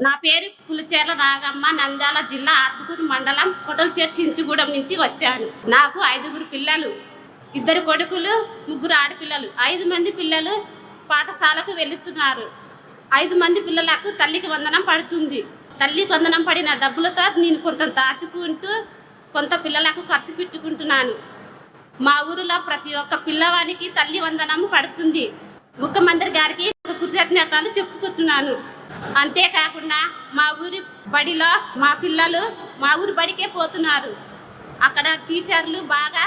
నా పేరు పులిచేర్ల నాగమ్మ. నంద్యాల జిల్లా ఆత్మకూరు మండలం కొటల్చేరు చించుగూడెం నుంచి వచ్చాను. నాకు 5 పిల్లలు, 2 కొడుకులు, 3 ఆడపిల్లలు. 5 మంది పిల్లలు పాఠశాలకు వెళుతున్నారు. 5 మంది పిల్లలకు తల్లికి వందనం పడుతుంది. తల్లికి వందనం పడిన డబ్బులతో నేను కొంత దాచుకుంటూ కొంత పిల్లలకు ఖర్చు పెట్టుకుంటున్నాను. మా ఊరిలో ప్రతి ఒక్క పిల్లవానికి తల్లి వందనం పడుతుంది. ముఖ్యమంత్రి గారికి కృతజ్ఞతలు చెప్పుకుంటున్నాను. అంతేకాకుండా మా ఊరి బడిలో మా పిల్లలు మా ఊరి బడికే పోతున్నారు. అక్కడ టీచర్లు బాగా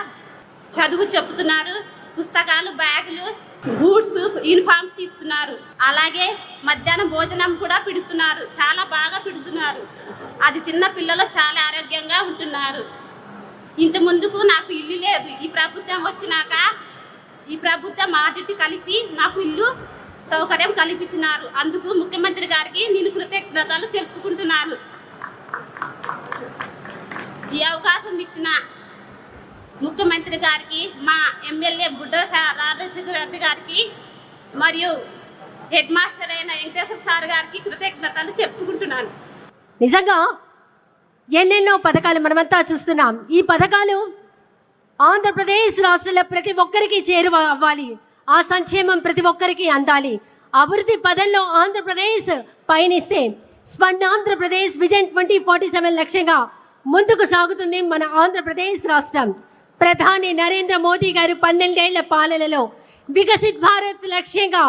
చదువు చెప్తున్నారు. పుస్తకాలు, బ్యాగులు, బూట్స్, యూనిఫామ్స్ ఇస్తున్నారు. అలాగే మధ్యాహ్నం భోజనం కూడా పెడుతున్నారు. చాలా బాగా పెడుతున్నారు. అది తిన్న పిల్లలు చాలా ఆరోగ్యంగా ఉంటున్నారు. ఇంత ముందుకు నాకు ఇల్లు లేదు. ఈ ప్రభుత్వం వచ్చినాక ఈ ప్రభుత్వం ఆడిట్ కలిపి నాకు ఇల్లు సౌకర్యం కల్పించినారు. అందుకు ముఖ్యమంత్రి గారికి నేను కృతజ్ఞతలు చెప్పుకుంటున్నాను. ఈ అవకాశం ఇచ్చిన ముఖ్యమంత్రి గారికి, మా ఎమ్మెల్యే బుడ్డ రాజశేఖర గారికి మరియు హెడ్ మాస్టర్ అయిన వెంకటేశ్వర సార్ గారికి కృతజ్ఞతలు చెప్పుకుంటున్నాను. నిజంగా ఎన్నెన్నో పథకాలు మనమంతా చూస్తున్నాం. ఈ పథకాలు ఆంధ్రప్రదేశ్ రాష్ట్రంలో ప్రతి ఒక్కరికి చేరువ అవ్వాలి. ఆ సంక్షేమం ప్రతి ఒక్కరికి అందాలి. అభివృద్ధి పదంలో ఆంధ్రప్రదేశ్ పయనిస్తే స్వర్ణాంధ్రప్రదేశ్ విజన్ 2047 లక్ష్యంగా ముందుకు సాగుతుంది మన ఆంధ్రప్రదేశ్ రాష్ట్రం. ప్రధాని నరేంద్ర మోదీ గారు 12 ఏళ్ల పాలనలో వికసిత్ భారత్ లక్ష్యంగా